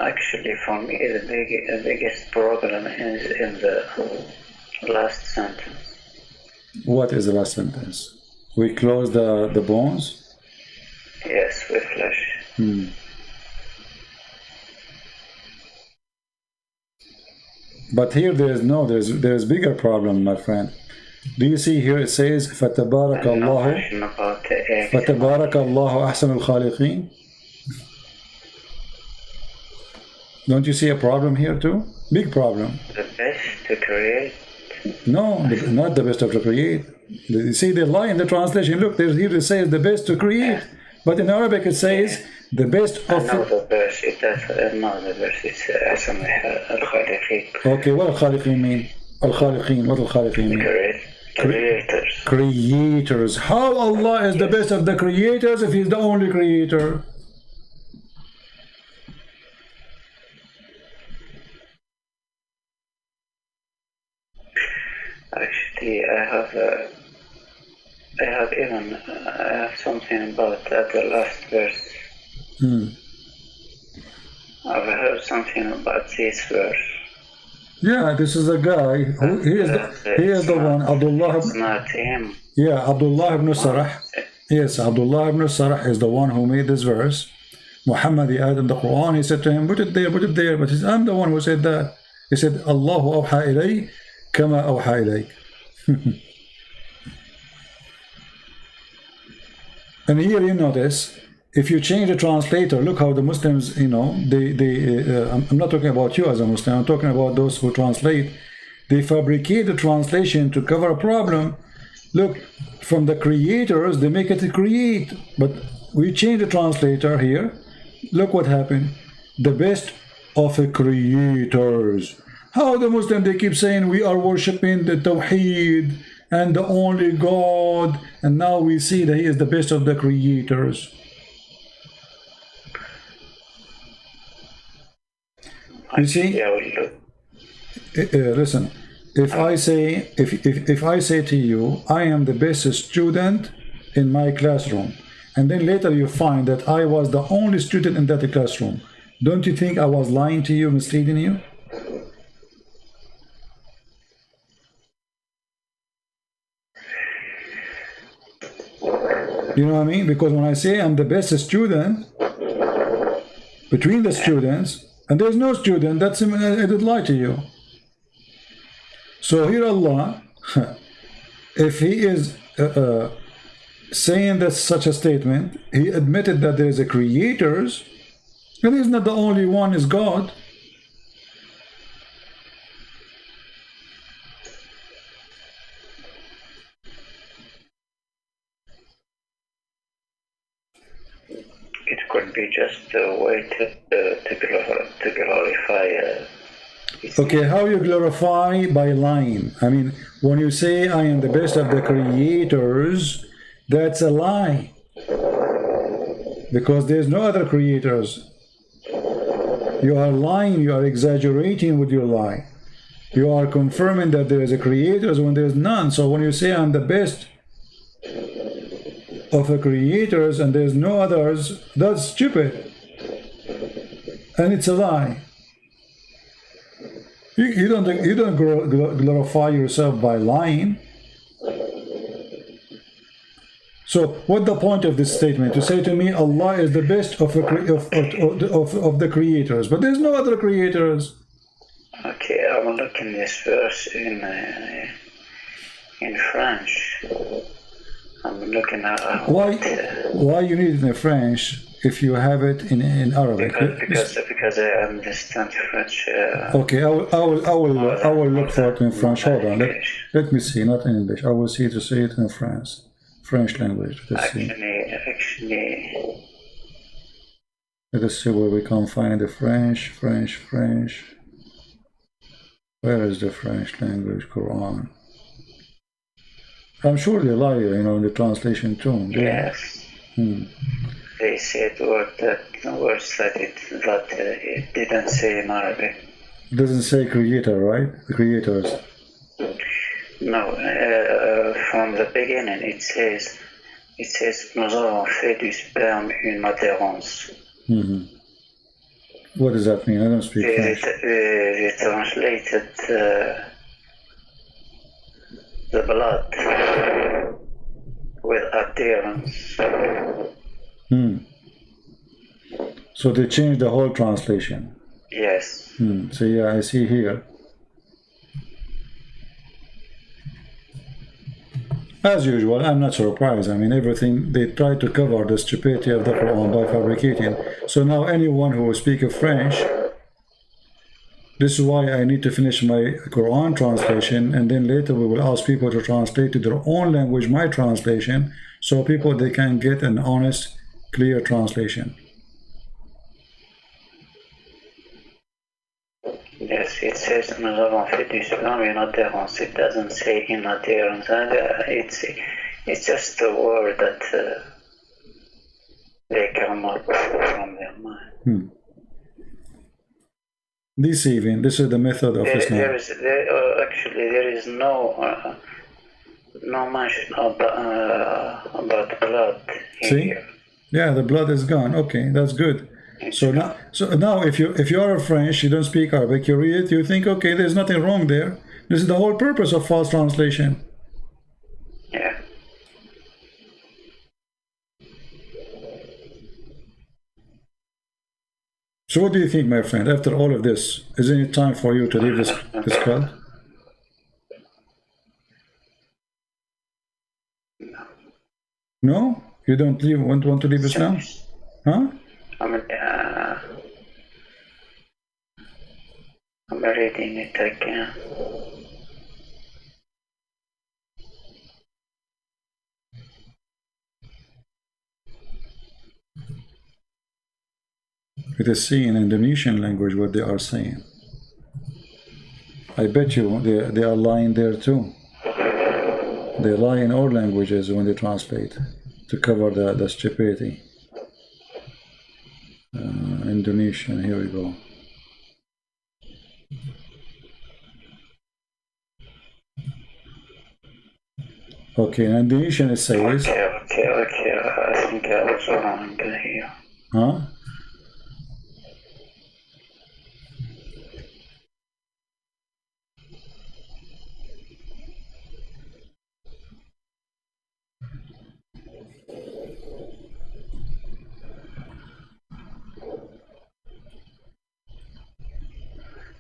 Actually, for me, the biggest problem is in the last sentence. What is the last sentence? We close the bones? Yes, with flesh. But here there's bigger problem, my friend. Do you see here it says فَتَبَارَكَ اللَّهُ فَتَبَارَكَ اللَّهُ أَحْسَنُ الْخَالِقِينَ. Don't you see a problem here too? Big problem. The best to create? No, not the best of to create. You see, they lie in the translation. Look, there's here it says the best to create, but in Arabic it says the best of. No, the verse. It does not the verse. It's أحسن الخالقين. Okay, what al-Khaliqin mean? Al-Khaliqin. What al-Khaliqin mean? Creators. Creators. How Allah is the best of the creators if He's the only creator? Actually, I have something about that, the last verse. I've heard something about this verse. Yeah, this is a guy. He is the one. Abdullah. It's not him. Yeah, Abdullah ibn Sarah. Yes, Abdullah ibn Sarah is the one who made this verse. Muhammad, he added in the Quran. He said to him, put it there, put it there. But I'm the one who said that. He said, Allahu awha ilay kama awha ilayk. And here you notice, if you change the translator, look how the Muslims, you know, I'm not talking about you as a Muslim, I'm talking about those who translate. They fabricate the translation to cover a problem. Look, from the creators, they make it create. But we change the translator here. Look what happened. The best of the creators. How the Muslims, they keep saying we are worshipping the Tawheed and the only God, and now we see that He is the best of the creators. You see, listen. If I say to you, I am the best student in my classroom, and then later you find that I was the only student in that classroom, don't you think I was lying to you, misleading you? You know what I mean? Because when I say I'm the best student between the students, and there's no student, that's I did lie to you. So here Allah, if He is saying that such a statement, He admitted that there is a creators, and He's not the only one, is God. It could be just a way to glorify. Okay, how you glorify? By lying. I mean, when you say I am the best of the creators, that's a lie. Because there's no other creators. You are lying, you are exaggerating with your lie. You are confirming that there is a creators when there's none. So when you say I'm the best of the creators and there's no others, that's stupid. And it's a lie. You don't glorify yourself by lying. So what's the point of this statement? To say to me Allah is the best of the creators, but there's no other creators. Okay, I'm looking this verse in French. I'm looking at why you need it in French if you have it in Arabic? Because I understand French. Okay, I will look for it in French. Hold on, let me see, not in English. I will see to say it in French language. Actually. Let us see where we can find the French. Where is the French language Quran? I'm sure they lie, you know, in the translation too. Yes. They said words that it didn't say in Arabic. It doesn't say creator, right? The creators. No, from the beginning it says nous avons fait du sperme une matérance. What does that mean? I don't speak French. They translated the blood with adherence. So they changed the whole translation. Yes. So yeah, I see here. As usual, I'm not surprised. I mean, everything, they try to cover the stupidity of the Quran by fabricating. So now anyone who speaks French, this is why I need to finish my Quran translation, and then later we will ask people to translate to their own language my translation, so people, they can get an honest, clear translation. Yes, it says nous avons fait du slam in adherence. It doesn't say in adherence. It's just a word that they come up from their mind. Deceiving. This is the method of Islam. There is no mention about blood here. Yeah, the blood is gone. Okay, that's good. So now, if you are a French, you don't speak Arabic, you read it, you think, okay, there's nothing wrong there. This is the whole purpose of false translation. Yeah. So what do you think, my friend? After all of this, isn't it time for you to leave this cult? No? You don't want to leave Islam? Huh? I'm reading it again. It is seen in Indonesian language what they are saying. I bet you they are lying there too. They lie in all languages when they translate to cover the stupidity. Indonesian, here we go. Okay, in Indonesian it says... Okay, I think I was wrong here. Huh?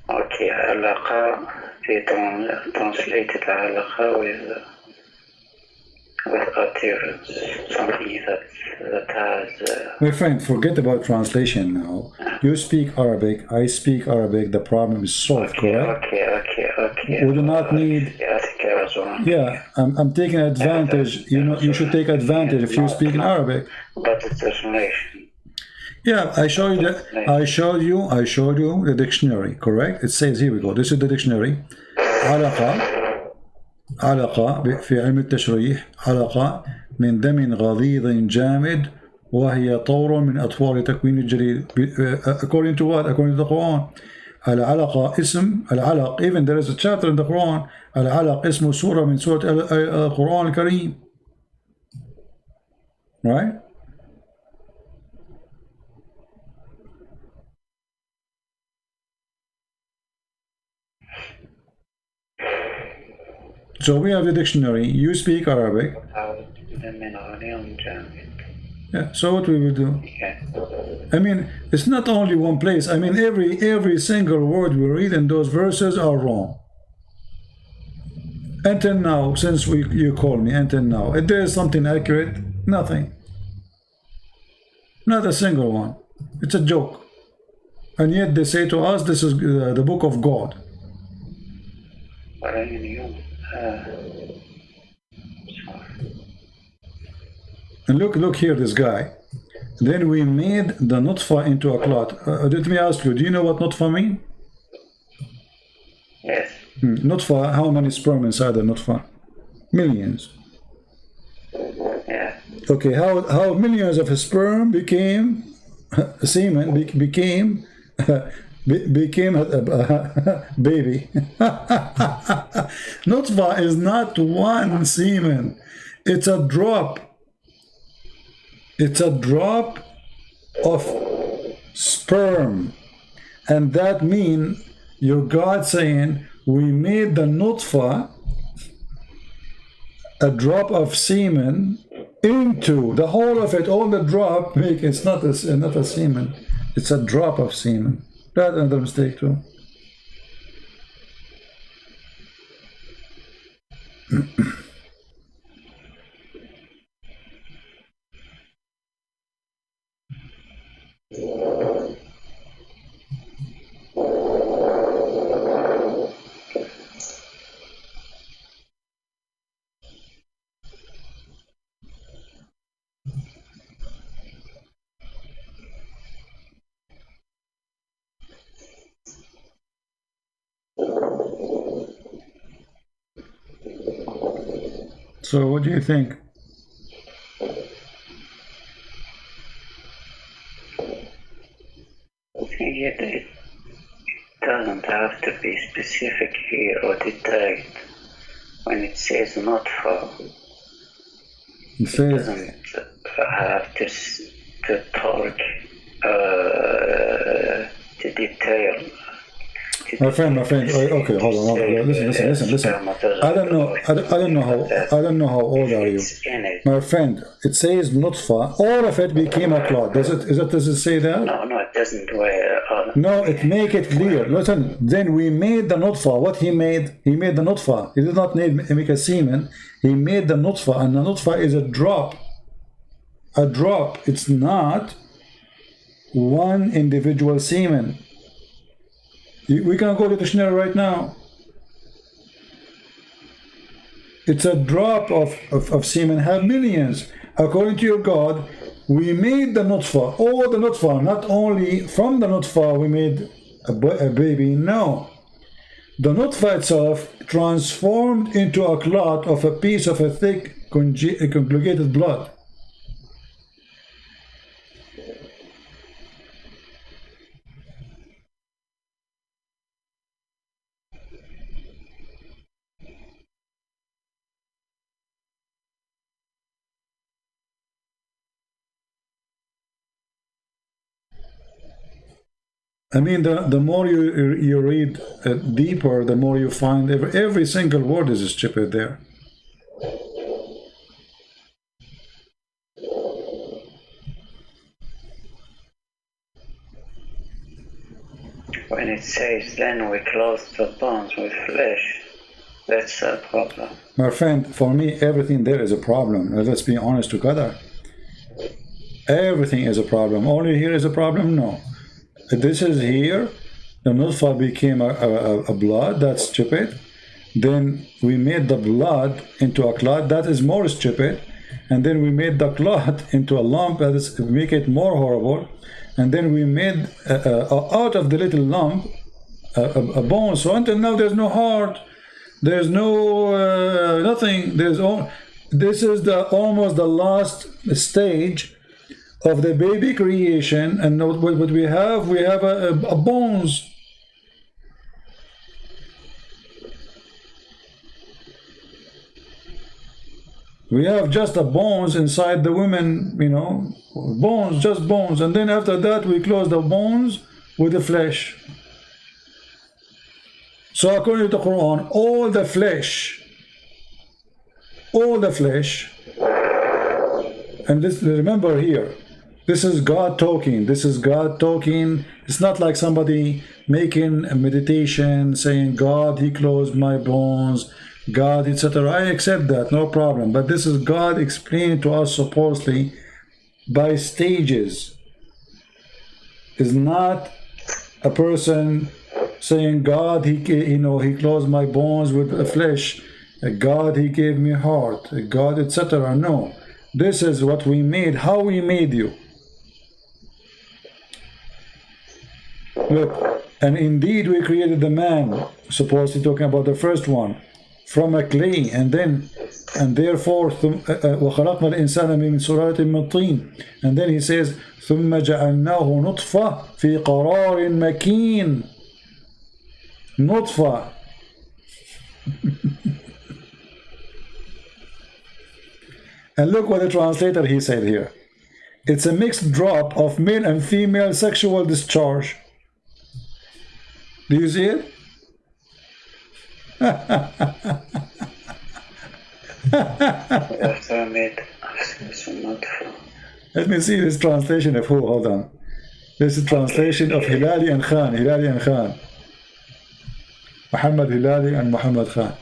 Okay, علاقة they translated علاقة with adherence, something that has... My friend, forget about translation now. You speak Arabic, I speak Arabic, the problem is solved, correct? Okay. We do not need... Yeah, I think I was wrong. Yeah, I'm taking advantage. You know, you should take advantage if you speak in Arabic. But it's translation. Yeah, I showed you the dictionary, correct? It says, here we go, this is the dictionary. علقة في علم التشريح علقة من دم غليظ جامد وهي طور من أطوار تكوين الجليد. According to what? According to the Quran. العلقة اسم العلق, even there is a chapter in the Quran. العلق اسم سورة من سورة القرآن الكريم. Right? So we have the dictionary. You speak Arabic. Yeah. So what we will do? I mean, it's not only one place. I mean, every single word we read in those verses are wrong. Until now, since you call me, until now, if there is something accurate, nothing. Not a single one. It's a joke. And yet they say to us, this is the book of God. And look here, this guy. Then we made the nutfa into a clot. Let me ask you, do you know what nutfa means? Yes. Nutfa, how many sperm inside the nutfa? Millions. Yeah. Okay, how millions of sperm became semen, became a baby. Nutfa is not one semen. It's a drop. It's a drop of sperm And that mean your God saying we made the nutfa, a drop of semen, into the whole of it, all the drop, make it's not a semen, it's a drop of semen. That's another mistake too. So what do you think? It doesn't have to be specific here or detailed. When it says not for, It says, doesn't have to talk to detail. my friend. Okay, hold on. Listen. I don't know how old are you, It's in it. my friend. It says nutfa. All of it became a clot. Does it say that? No, it doesn't. No, it make it clear. Listen. Then we made the nutfa. What he made? He made the nutfa. He did not make a semen. He made the nutfa, and the nutfa is a drop. A drop. It's not one individual semen. We can go to the dictionary right now. It's a drop of semen, have millions. According to your God, we made the nutfa, all the nutfa, not only from the nutfa we made a baby, no. The nutfa itself transformed into a clot of a piece of a thick, conjugated blood. I mean, the more you read deeper, the more you find every single word is stupid there. When it says, then we clothe the bones with flesh, that's a problem. My friend, for me, everything there is a problem. Let's be honest together. Everything is a problem. Only here is a problem? No. This is here. The nutfa became a blood. That's stupid. Then we made the blood into a clot. That is more stupid. And then we made the clot into a lump. That is make it more horrible. And then we made out of the little lump a bone. So until now there's no heart. There's no nothing. This is almost the last stage of the baby creation, and what we have a bones. We have just the bones inside the women, bones, just bones, and then after that we close the bones with the flesh. So according to the Quran, all the flesh, and this, remember here, this is God talking. It's not like somebody making a meditation saying, God, he closed my bones, God, etc. I accept that, no problem. But this is God explaining to us supposedly by stages. It's not a person saying, God, he closed my bones with the flesh, God, he gave me heart, God, etc. No. This is what we made, how we made you. Look, and indeed we created the man, supposedly talking about the first one, from a clay, and therefore وَخَلَقْنَا الْإِنسَانَ مِنْ سُلَالَةٍ مِنْ طِينٍ, and then he says ثُمَّ جَعَلْنَاهُ نُطْفَةً فِي قَرَارٍ مَكِينٍ. Nutfa. And look what the translator he said here. It's a mixed drop of male and female sexual discharge. Do you see it? After mid, not for. Let me see this translation of who. Hold on. This is translation of Hilali and Khan. Hilali and Khan. Muhammad Hilali and Muhammad Khan.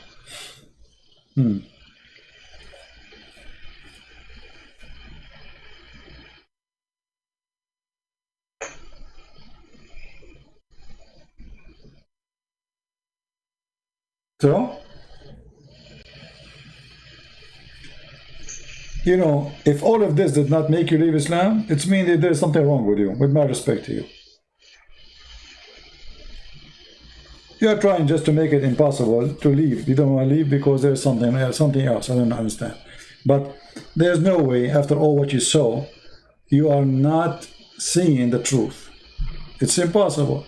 So, you know, if all of this did not make you leave Islam, it means that there's something wrong with you, with my respect to you. You're trying just to make it impossible to leave. You don't want to leave because there's something else. I don't understand. But there's no way, after all what you saw, you are not seeing the truth. It's impossible.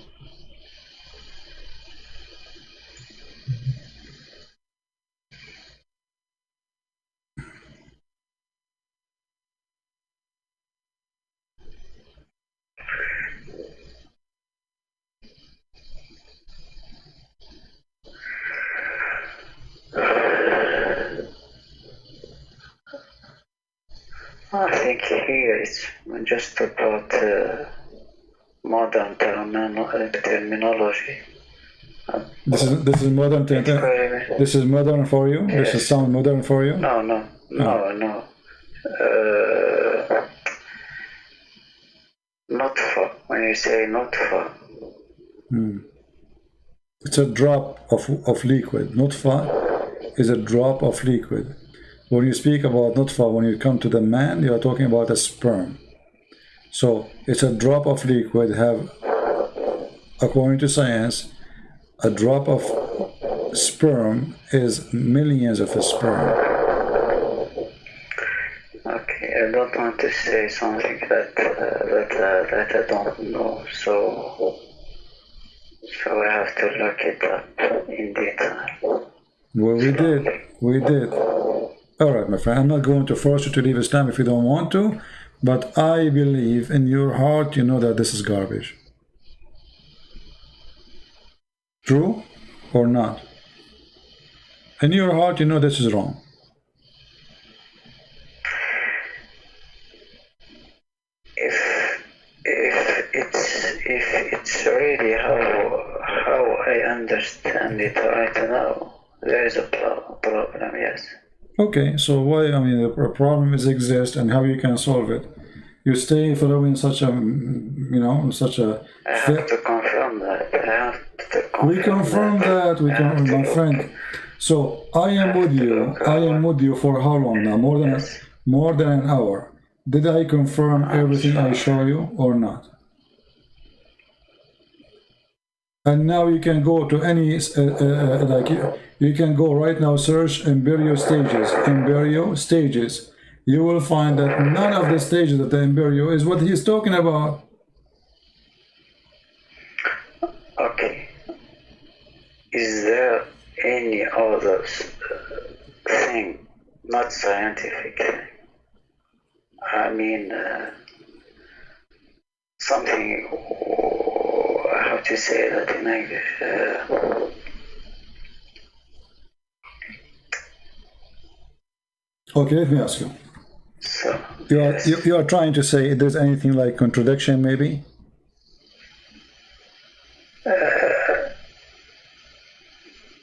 I think here it's just about modern terminology. This is modern. This is modern for you. Yes. This is sound modern for you. No. Not for. When you say not for. It's a drop of liquid. Nutfa is a drop of liquid. When you speak about nutfa, when you come to the man, you are talking about a sperm. So it's a drop of liquid. Have, according to science, a drop of sperm is millions of a sperm. Okay, I don't want to say something that I don't know. So I have to look it up in detail. Well, we did. All right, my friend, I'm not going to force you to leave Islam if you don't want to, but I believe in your heart you know that this is garbage. True or not? In your heart you know this is wrong. If it's really how I understand it right now, there is a problem, yes. Okay, so why? I mean, the problem exists, and how you can solve it? You stay following such a, such a. I have to confirm that. We confirm that. My friend. So I am with you. I am with you for how long now? More than an hour. Did I confirm everything I show you or not? And now you can go to any, you can go right now, search embryo stages. You will find that none of the stages of the embryo is what he's talking about. Okay. Is there any other thing, not scientific, I mean, something, how to say that in English? Okay, let me ask you. So, you are trying to say if there's anything like contradiction, maybe?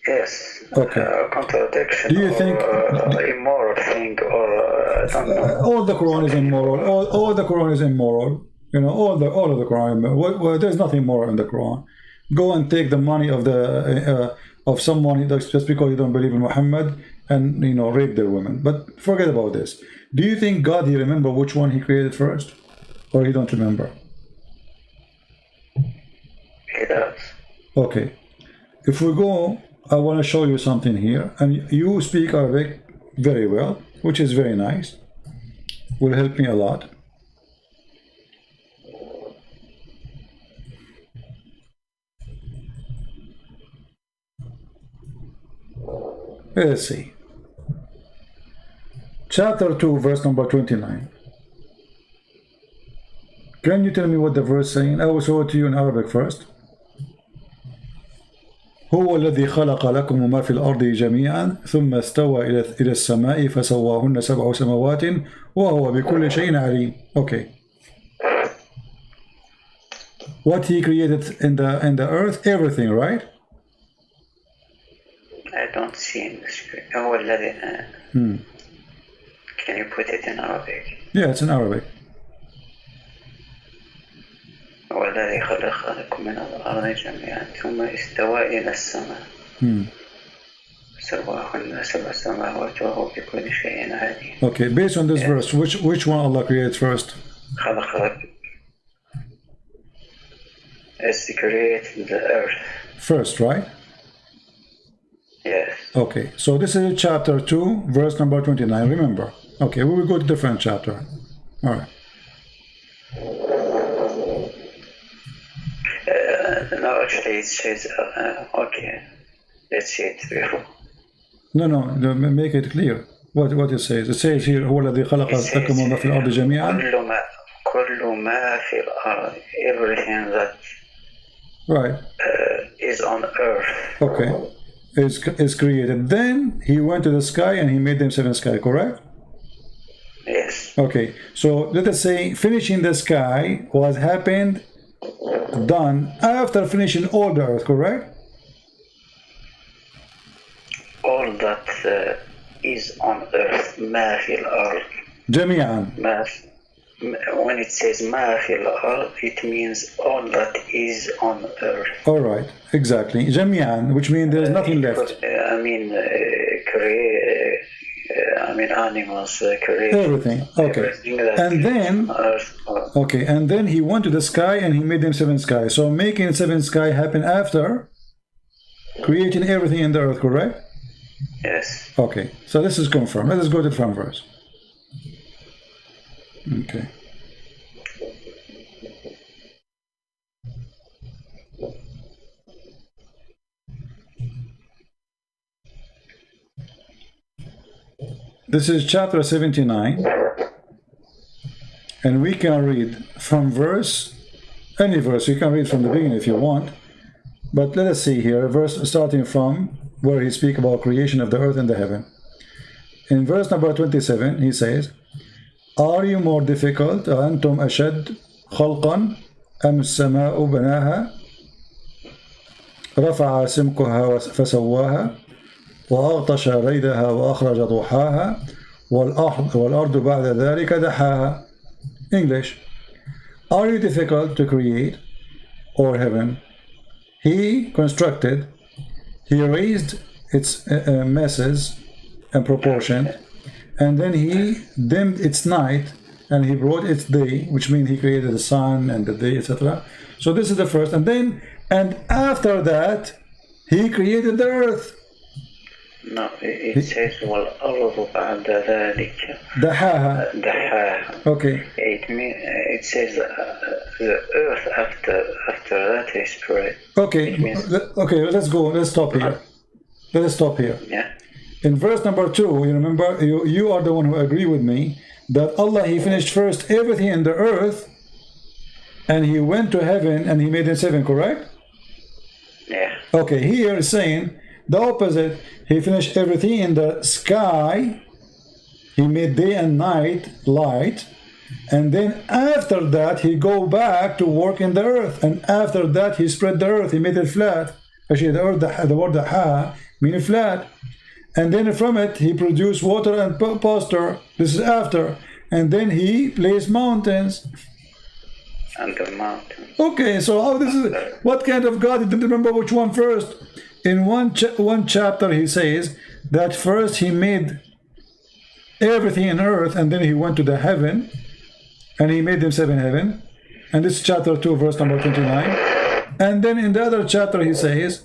Yes. Okay. Contradiction. Do you think immoral thing, or I don't know. All the Quran is immoral? All the Quran is immoral. You know, all of the Quran. Well, there's nothing moral in the Quran. Go and take the money of someone just because you don't believe in Muhammad, and rape their women. But forget about this. Do you think God, he remember which one he created first, or he don't remember? He does. Okay. If we go, I want to show you something here, and you speak Arabic very well, which is very nice. Will help me a lot. Let's see. Chapter 2, verse number 29. Can you tell me what the verse is saying? I will show it to you in Arabic first. هو الذي خلق لكم ما في الأرض جميعا ثم استوى إلى السماء فسواهن 7 سماوات وهو بكل شيء عليم. Okay. What he created in the earth, everything, right? I don't see in the screen. هو الذي Can you put it in Arabic? Yeah, it's in Arabic. هو الذي خلق لكم من الأرض جميعا ثم استوى إلى السماء سواهن 7 سماوات وهو بكل شيء عليم. Okay, based on this verse, which one Allah created first? خلق is to create the earth. First, right? Yes. Okay, so this is chapter 2, verse number 29, remember. Okay, we will go to different chapter. All right. No, actually it says, okay, let's see it before. No, make it clear. What it says. It says here, هو الذي خلق لكم ما في الأرض جميعا. كل ما في الأرض, everything that right. Is on earth. Okay, is created. Then he went to the sky and he made them 7 sky, correct? Yes. Okay, so let us say finishing the sky was done after finishing all the earth, correct? All that is on earth, ما في الأرض. جميعا. When it says ما في الأرض, it means all that is on earth. All right, exactly. جميعا, which means there's nothing left. Animals, create everything. Okay. And then he went to the sky and he made them 7 sky. So making 7 sky happen after creating everything in the earth, correct? Yes. Okay, so this is confirmed. Let us go to the front verse. Okay. This is chapter 79, and we can read from any verse. You can read from the beginning if you want, but let us see here a verse starting from where he speaks about creation of the earth and the heaven. In verse number 27, he says, Are you more difficult, أَأَنْتُمْ أَشَدْ خَلْقًا أَمْ السَّمَاءُ بَنَاهَا رَفَعَ سِمْكُهَا فَسَوَّاهَا وأغطش ريدها وأخرج ضحاها والأرض بعد ذلك دحاها. English. Are you difficult to create, or heaven? He constructed, he raised its masses and proportion, and then he dimmed its night and he brought its day, which means he created the sun and the day, etc. So this is the first, and after that he created the earth. No, it says وَالْأَرْضُ بَعْدَ ذَلِكَ دَحَاهَا. Okay. It says the earth after that is spread. Okay. Let's stop here. Let us stop here. Yeah. In verse number 2, you remember, you are the one who agree with me that Allah, he finished first everything in the earth and he went to heaven and he made it 7, correct? Yeah. Okay, here is saying the opposite. He finished everything in the sky. He made day and night light. And then after that, he go back to work in the earth. And after that, he spread the earth. He made it flat. Actually, the earth, the word ha meaning flat. And then from it, he produced water and pasture. This is after. And then he placed mountains. And the mountains. Okay, so how this is? What kind of God? He didn't remember which one first. In one chapter, he says that first he made everything in earth, and then he went to the heaven, and he made them 7 heaven. And this is chapter 2, verse number 29. And then in the other chapter, he says,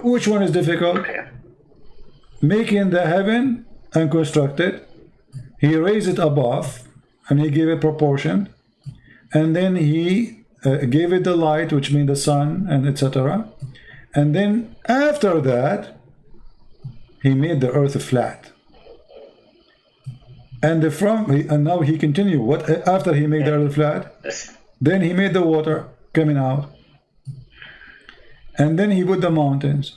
which one is difficult? Making the heaven and construct it. He raised it above, and he gave it proportion. And then he gave it the light, which means the sun, and etc. And then after that, he made the earth flat. And now he continued. What after he made the earth flat? Then he made the water coming out. and then he put the mountains.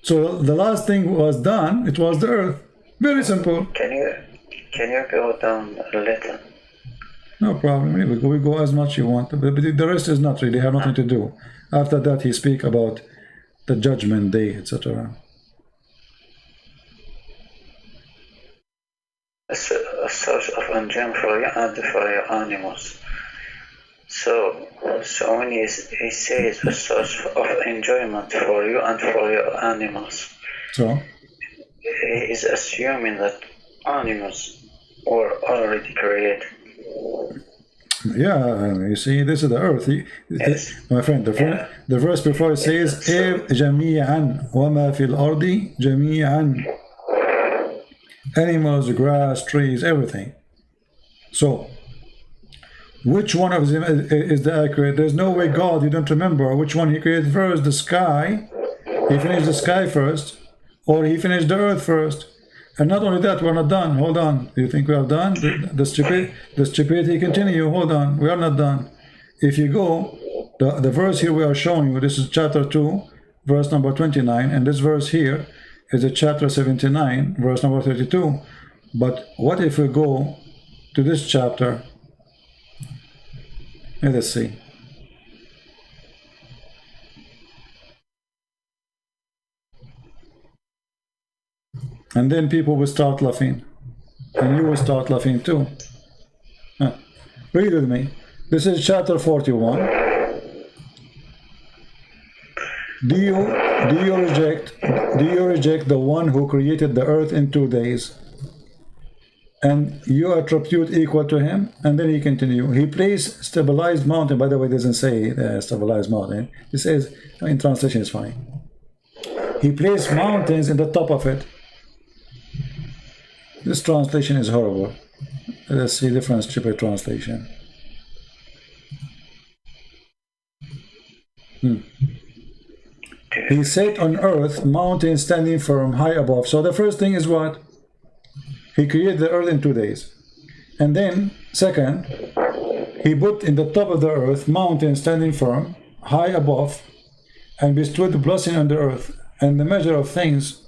So the last thing was done, it was the earth. Very simple. Can you go down a little? No problem. We go as much you want, but the rest is not really, have nothing to do. After that, he speak about the judgment day, etc. A source of enjoyment for you and for your animals. So when he says a source of enjoyment for you and for your animals, so he is assuming that animals were already created. Yeah, you see, this is the earth. Yes. My friend, the verse before it says, جَمِيعًا وَمَا فِي الْأَرْضِ جَمِيعًا. Animals, grass, trees, everything. So, which one of them is the accurate? There's no way God, you don't remember which one he created first, the sky. He finished the sky first, or he finished the earth first. And not only that, we're not done. Hold on. Do you think we are done? The stupidity continue. Hold on. We are not done. If you go, the verse here we are showing you, this is chapter 2, verse number 29, and this verse here is a chapter 79, verse number 32. But what if we go to this chapter? Let us see. And then people will start laughing. And you will start laughing too. Read with me. This is chapter 41. Do you reject the one who created the earth in 2 days? And you attribute equal to him? And then he continue. He placed stabilized mountain. By the way, it doesn't say stabilized mountain. It says, in translation is fine. He placed mountains in the top of it. This translation is horrible. Let's see different stupid translation. He set on earth mountains standing firm high above. So the first thing is what? He created the earth in 2 days. And then, second, he put in the top of the earth mountains standing firm high above, and bestowed the blessing on the earth, and the measure of things,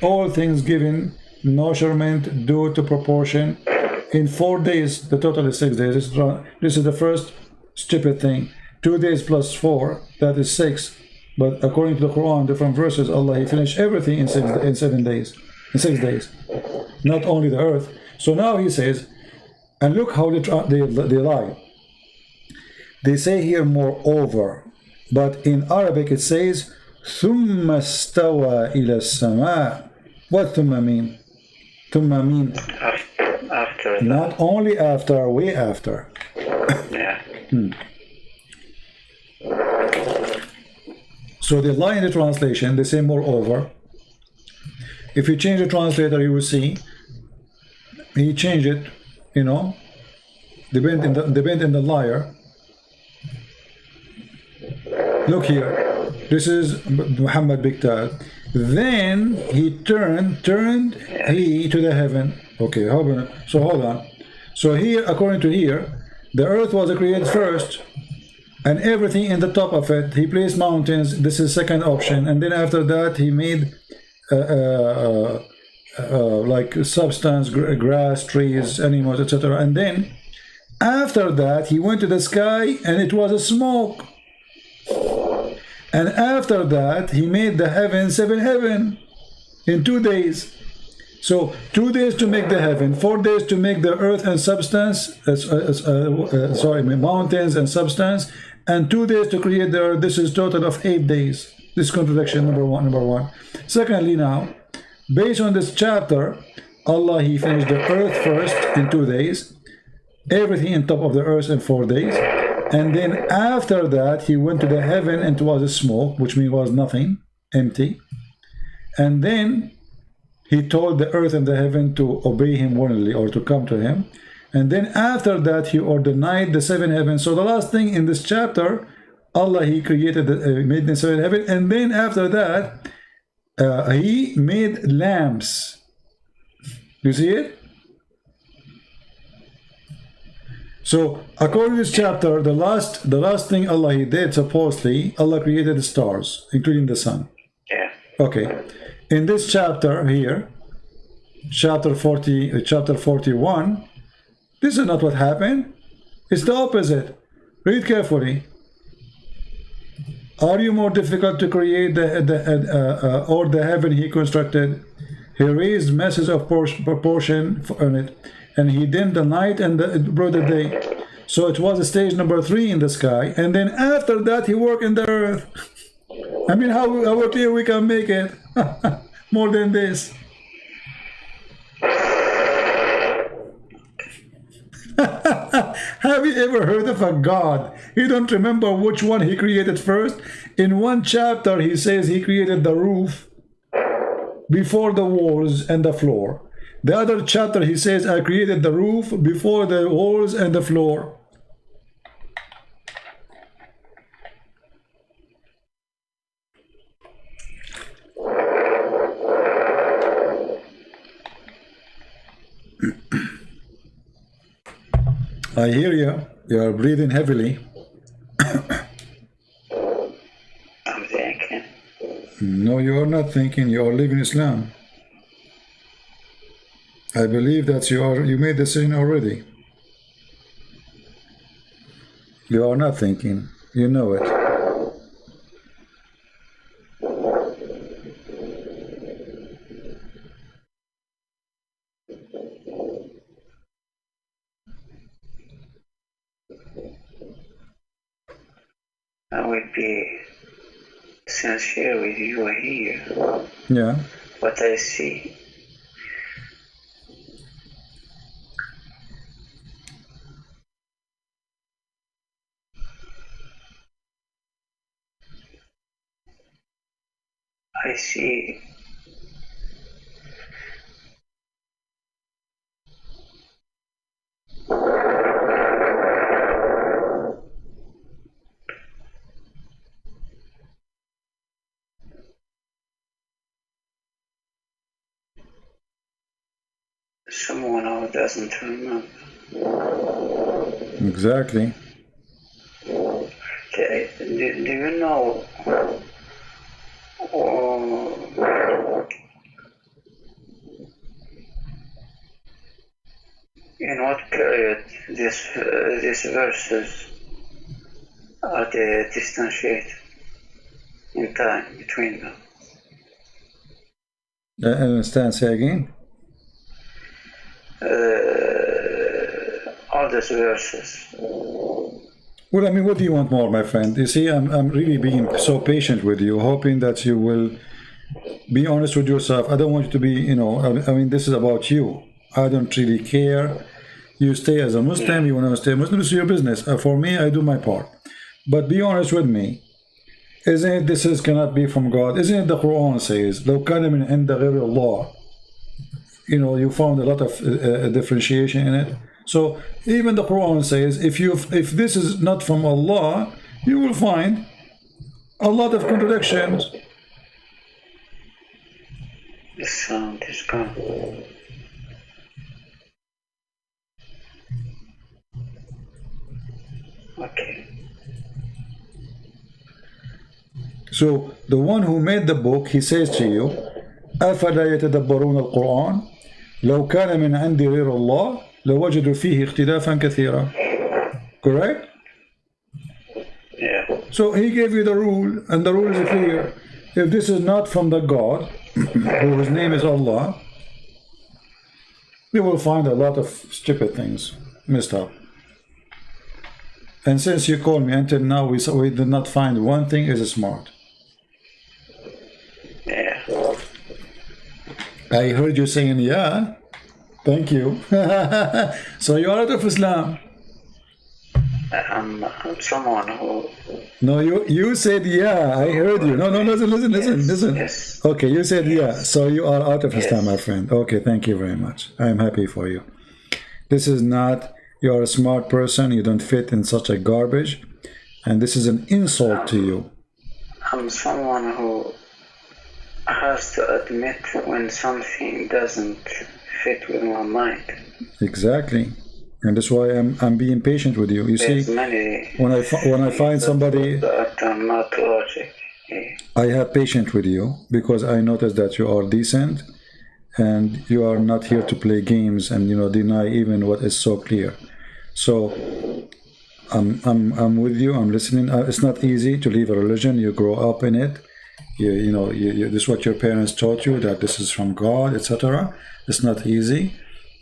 all things given, measurement due to proportion, in 4 days. The total is 6 days. This is the first stupid thing. 2 days plus 4, that is 6. But according to the Quran, different verses, Allah, he finished everything in 7 days. In 6 days. Not only the earth. So now he says, and look how they lie. They say here moreover, but in Arabic it says ثُمَّ اسْتَوَى إِلَى السَّمَاءِ. What ثُمَّ mean? ثُمَّ mean after. Not only after, way after. Yeah. So they lie in the translation, they say moreover. If you change the translator, you will see he changed it, you know, the bent in the liar. Look here, this is Muhammad Biktal. Then he turned he to the heaven. Okay, so hold on. So here, according to here, the earth was created first, and everything in the top of it, he placed mountains. This is second option, and then after that he made like substance, grass, trees, animals, etc. And then after that he went to the sky, and it was a smoke. And after that he made the heaven, 7 heaven in 2 days. So 2 days to make the heaven, 4 days to make the earth and substance, mountains and substance, and 2 days to create the earth. This is total of 8 days. This is contradiction number one. Secondly, now, based on this chapter, Allah, he finished the earth first in 2 days, everything in top of the earth in 4 days, and then after that he went to the heaven, and it was a smoke, which means was nothing, empty. And then he told the earth and the heaven to obey him willingly, or to come to him. And then after that he ordained the 7 heavens. So the last thing in this chapter, Allah, he created made the 7 heavens, and then after that he made lamps. You see it? So according to this chapter, the last thing Allah He did, supposedly, Allah created the stars, including the sun. Yeah. Okay. In this chapter here, chapter 41, this is not what happened. It's the opposite. Read carefully. Are you more difficult to create or the heaven He constructed? He raised masses of proportion on it, and He dimmed the night and brought the day. So it was stage number 3 in the sky, and then after that He worked in the earth. I mean, how clear we can make it? More than this. Have you ever heard of a God? You don't remember which one He created first? In one chapter He says He created the roof before the walls and the floor. The other chapter He says I created the roof before the walls and the floor. I hear you. You are breathing heavily. I'm thinking. No, you are not thinking. You are living Islam. I believe that you made the decision already. You are not thinking. You know it. I will be sincere with you here. Yeah. What I see. I see someone who doesn't remember. Exactly. Do you know in what period these verses are they distantiated in time between them? I understand. Say again. All these verses. Well, I mean, what do you want more, my friend? You see, I'm really being so patient with you, hoping that you will be honest with yourself. I don't want you to be, I mean, this is about you. I don't really care. You stay as a Muslim, you want to stay Muslim, it's your business. For me, I do my part. But be honest with me. Isn't it this cannot be from God? Isn't it the Quran says, لو كان من عند غير الله? You found a lot of differentiation in it. So even the Quran says, if this is not from Allah, you will find a lot of contradictions. The sound is gone. Okay. So the one who made the book, he says to you, أفلا يتدبرون القرآن لو كان من عند غير الله لوجدوا فيه اختلافا كثيرا. Correct? Yeah. So he gave you the rule, and the rule is clear. If this is not from the God, whose name is Allah, you will find a lot of stupid things messed up. And since you called me until now, we did not find one thing is smart. Yeah. I heard you saying, yeah. Thank you. So you are out of Islam. I'm someone who... No, you said yeah. I heard you. No, listen. Yes. Okay, you said yeah. So you are out of Islam, my friend. Okay, thank you very much. I am happy for you. This is not... You are a smart person. You don't fit in such a garbage. And this is an insult to you. I'm someone who has to admit when something doesn't fit with my mind. Exactly. and that's why I'm being patient with you. You see, when I find somebody that are not logic. I have patience with you because I notice that you are decent and you are not here to play games and deny even what is so clear. So I'm with you. I'm listening. It's not easy to leave a religion. You grow up in it. This is what your parents taught you, that this is from God, etc. It's not easy,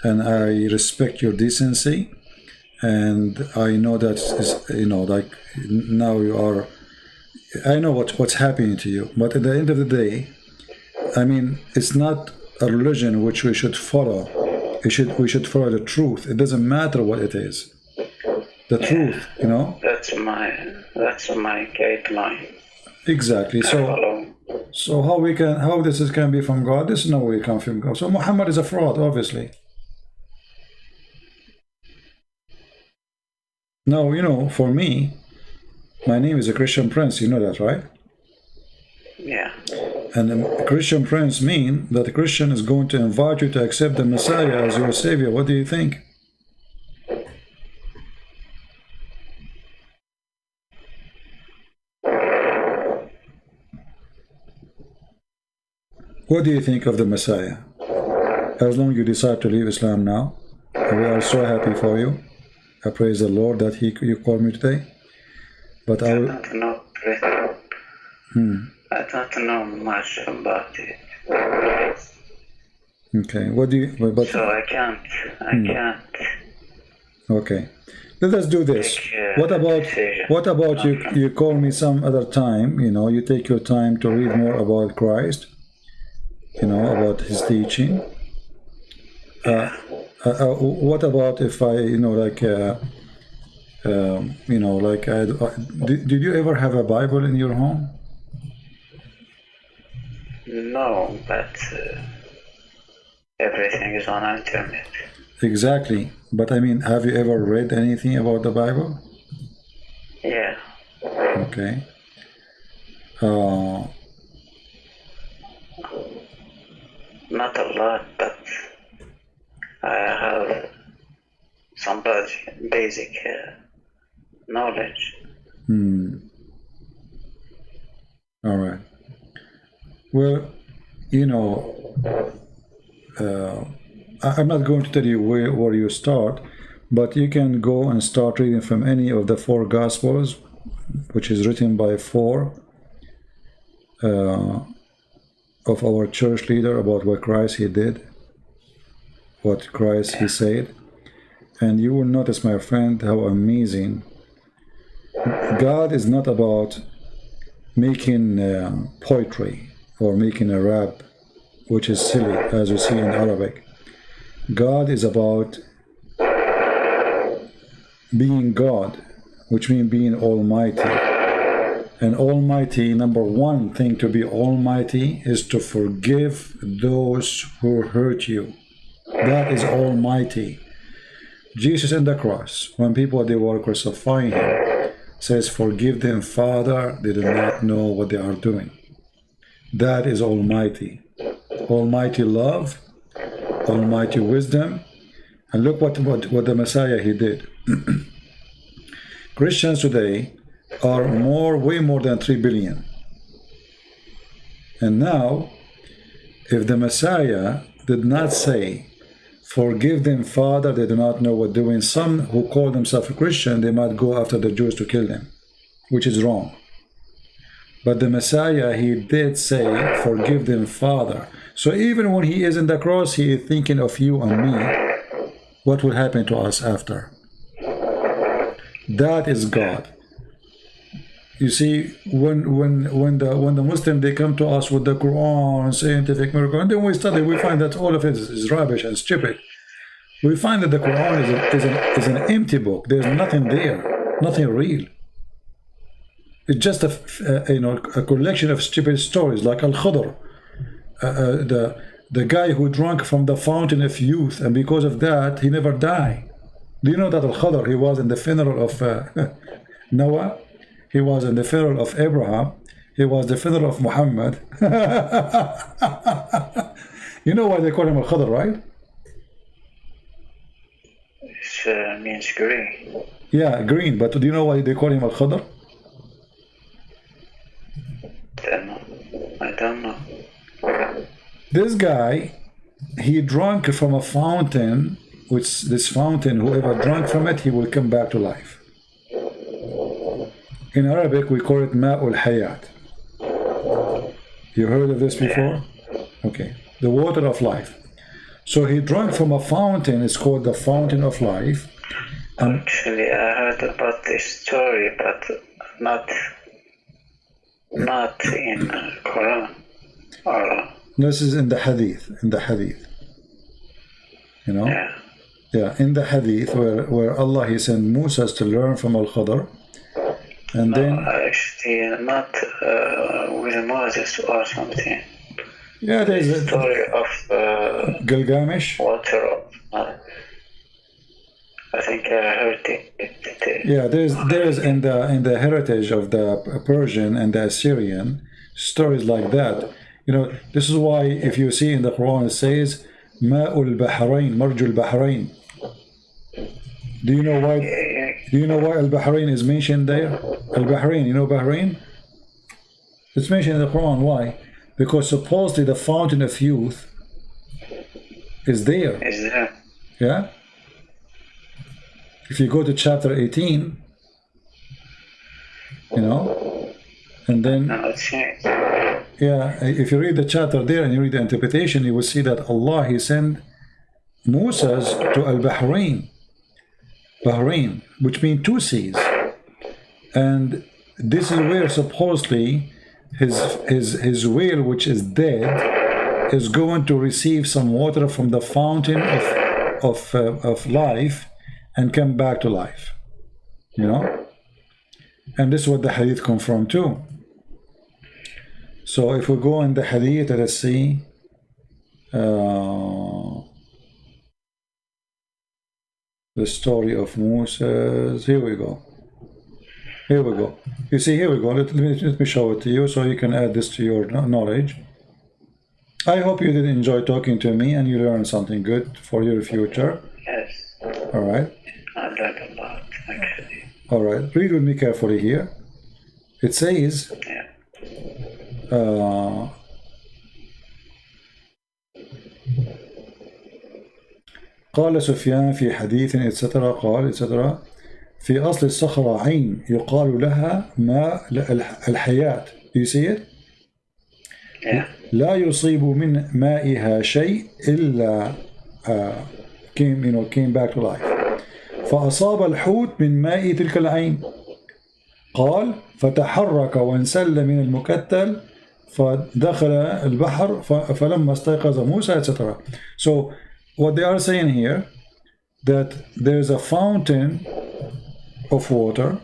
and I respect your decency, and I know that like now you are. I know what's happening to you, but at the end of the day, I mean, it's not a religion which we should follow. We should follow the truth. It doesn't matter what it is. The truth, That's my guideline. Exactly. So how this can be from God? This is no way it comes from God. So Muhammad is a fraud, obviously. Now, for me, my name is a Christian Prince. You know that, right? Yeah. And a Christian Prince means that a Christian is going to invite you to accept the Messiah as your Savior. What do you think? What do you think of the Messiah? As long as you decide to leave Islam now, we are so happy for you. I praise the Lord that you called me today. But I don't know. I don't know much about it. Okay. What do you? But so I can't. Okay. Let us do this. What about you call me some other time? You take your time to read more about Christ. About his teaching. What about if I, did you ever have a Bible in your home? No, but everything is on the internet. Exactly. But I mean, have you ever read anything about the Bible? Yeah. Okay. Not a lot, but I have some basic knowledge. All right. Well, I'm not going to tell you where you start, but you can go and start reading from any of the 4 Gospels, which is written by 4 of our church leader about what Christ he did, what Christ he said, and you will notice, my friend, how amazing. God is not about making poetry or making a rap, which is silly, as we see in Arabic. God is about being God, which means being almighty. And almighty, number one thing to be almighty is to forgive those who hurt you. That is almighty. Jesus on the cross, when people they were crucifying him, says, "Forgive them, Father, they do not know what they are doing." That is almighty. Almighty love, almighty wisdom. And look what the Messiah he did. Christians today are way more than 3 billion. And now, if the Messiah did not say, "Forgive them, Father, they do not know what they're doing," some who call themselves a Christian, they might go after the Jews to kill them, which is wrong. But the Messiah, he did say, "Forgive them, Father." So even when he is in the cross, he is thinking of you and me. What will happen to us after? That is God. You see, when the Muslim they come to us with the Quran and scientific miracle, and then we study, we find that all of it is rubbish and stupid. We find that the Quran is an empty book. There's nothing there, nothing real. It's just a collection of stupid stories, like Al-Khadr, the guy who drank from the fountain of youth, and because of that he never died. Do you know that Al-Khadr, he was in the funeral of Noah? He was in the funeral of Abraham. He was the funeral of Muhammad. You know why they call him Al-Khadr, right? which means green. Yeah, green. But do you know why they call him Al-Khadr? I don't know. This guy, he drank from a fountain, which this fountain, whoever drank from it, he will come back to life. In Arabic, we call it Ma'ul Hayat. You heard of this before? Okay. The water of life. So he drank from a fountain, it's called the fountain of life. Actually, I heard about this story, but not in Quran. Or, this is in the Hadith. You know? Yeah, in the Hadith where Allah, he sent Musa to learn from Al-Khadr. And then actually not with Moses or something. Yeah, there's a story of Gilgamesh. Water of I think I heard it. Yeah, there's in the heritage of the Persian and the Assyrian stories like that. You know, this is why if you see in the Quran it says Ma'ul Bahrain, Marjul Bahrain. Do you know why? Do you know why Al-Bahrain is mentioned there? Al-Bahrain, you know Bahrain? It's mentioned in the Quran. Why? Because supposedly the fountain of youth is there. Is there? Yeah? If you go to chapter 18, you know, and then... No, it's changed. Yeah, if you read the chapter there and you read the interpretation, you will see that Allah, he sent Musa to Al-Bahrain. Bahrain, which means two seas, and this is where supposedly his whale, which is dead, is going to receive some water from the fountain of life and come back to life. You know, and this is what the hadith come from too. So if we go in the hadith, let's see. The story of Moses. Here we go. You see, here we go. Let me show it to you so you can add this to your knowledge. I hope you did enjoy talking to me and you learned something good for your future. Yes. All right. I learned a lot, actually. All right. Read with me carefully here. It says... قال سفيان في حديث etc. قال etc. في أصل الصخرة عين يقال لها ماء الحياة. Do you see it? Yeah. لا يصيب من مائها شيء إلا came back to life. فأصاب الحوت من ماء تلك العين. قال فتحرك وانسل من المكتل فدخل البحر فلما استيقظ موسى etc. So what they are saying here, that there's a fountain of water.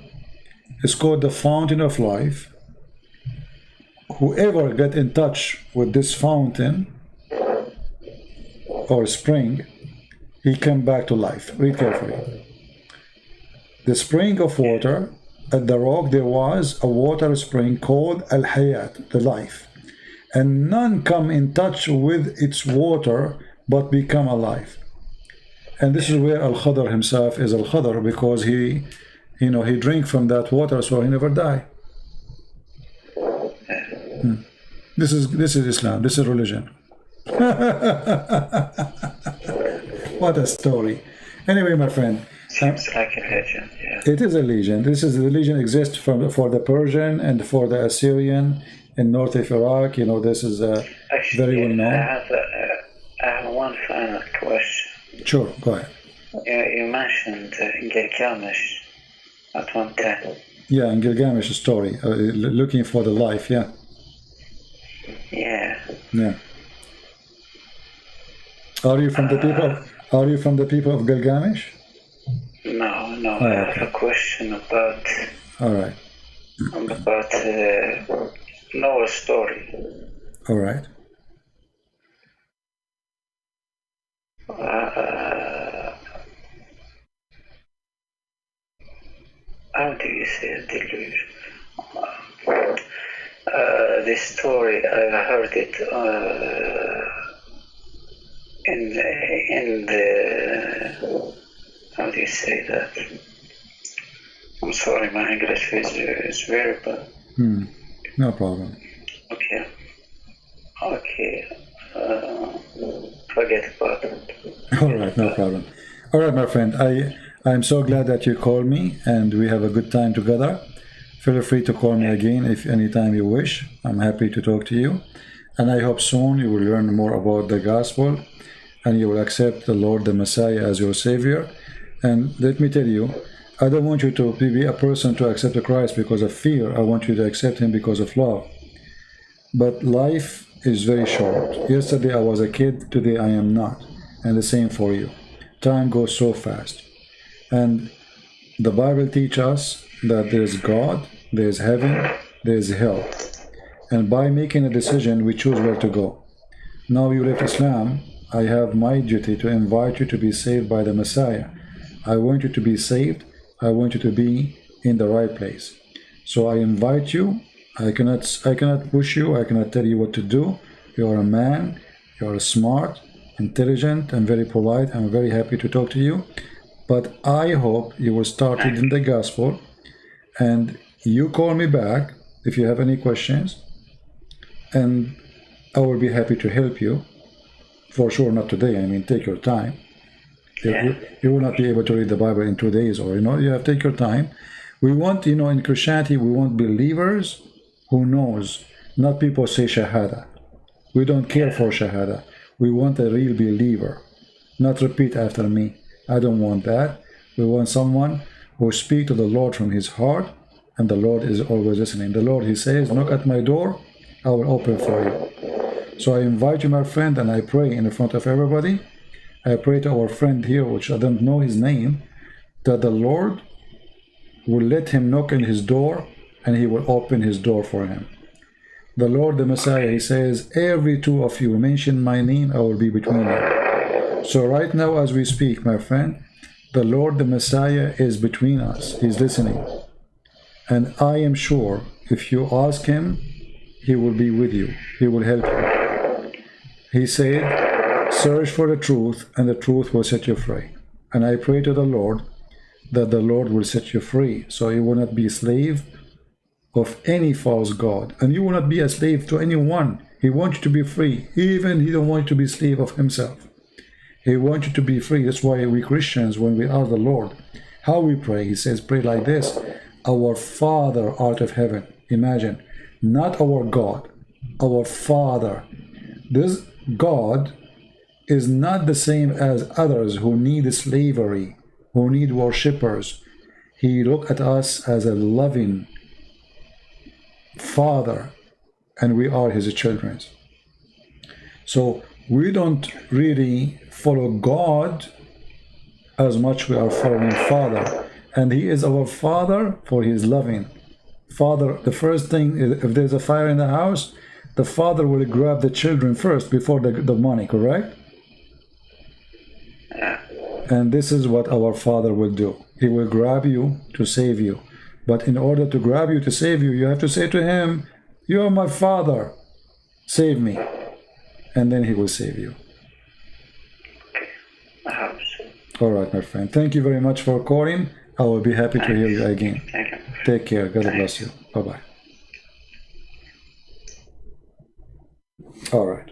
It's called the fountain of life. Whoever get in touch with this fountain or spring, he come back to life. Read carefully. The spring of water, at the rock there was a water spring called Al-Hayat, the life. And none come in touch with its water but become alive. And this is where Al-Khadr himself is Al-Khadr, because he drank from that water, so he never died. This is Islam, this is religion. What a story. Anyway, my friend. Seems like a legend, yeah. It is a legend. The legend exists for the Persian and for the Assyrian in north of Iraq. You know, this is very well known. I have one final question. Sure, go ahead. You mentioned Gilgamesh at one time. Yeah, in Gilgamesh story, looking for the life, yeah. Yeah. Yeah. Are you from the people of Gilgamesh? No. Oh, I have a question about. All right. About Noah's story. All right. How do you say delusion? This story, I heard it in the how do you say that? I'm sorry, my English is very bad. No problem. Okay. Forget about it. All right, no problem. All right, my friend. I'm so glad that you called me and we have a good time together. Feel free to call me again if anytime you wish. I'm happy to talk to you. And I hope soon you will learn more about the gospel and you will accept the Lord, the Messiah, as your Savior. And let me tell you, I don't want you to be a person to accept Christ because of fear. I want you to accept Him because of love. But life is very short. Yesterday I was a kid, today I am not. And the same for you. Time goes so fast. And the Bible teaches us that there is God, there is heaven, there is hell. And by making a decision, we choose where to go. Now you left Islam, I have my duty to invite you to be saved by the Messiah. I want you to be saved. I want you to be in the right place. So I invite you. I cannot push you. I cannot tell you what to do. You are a man. You are smart, intelligent, and very polite. I'm very happy to talk to you. But I hope you will start reading the gospel and you call me back if you have any questions. And I will be happy to help you. For sure, not today. I mean, take your time. You will not be able to read the Bible in 2 days, or you have to take your time. We want, in Christianity, we want believers who knows, not people say Shahada. We don't care for Shahada. We want a real believer. Not repeat after me. I don't want that. We want someone who speaks to the Lord from his heart, and the Lord is always listening. The Lord, He says, knock at my door, I will open for you. So I invite you, my friend, and I pray in front of everybody. I pray to our friend here, which I don't know his name, that the Lord will let him knock on his door and He will open his door for him. The Lord, the Messiah, He says, every two of you mention my name, I will be between you. So right now as we speak, my friend, the Lord, the Messiah is between us. He's listening. And I am sure if you ask Him, He will be with you. He will help you. He said, search for the truth, and the truth will set you free. And I pray to the Lord that the Lord will set you free, so you will not be a slave of any false god, and you will not be a slave to anyone. He wants you to be free. Even He don't want you to be a slave of Himself. He wants you to be free. That's why we Christians, when we ask the Lord how we pray, He says, pray like this: our Father art of heaven. Imagine, not our God, our Father. This God is not the same as others who need slavery, who need worshippers. He look at us as a loving Father, and we are His children. So we don't really follow God as much we are following Father, and He is our Father for His loving. Father, the first thing is, if there's a fire in the house, the father will grab the children first before the money, correct? And this is what our Father will do. He will grab you to save you. But in order to grab you to save you, you have to say to Him, you are my Father, save me. And then He will save you. All right, my friend. Thank you very much for calling. I will be happy to hear you again. Take care. God bless you. Bye-bye. All right.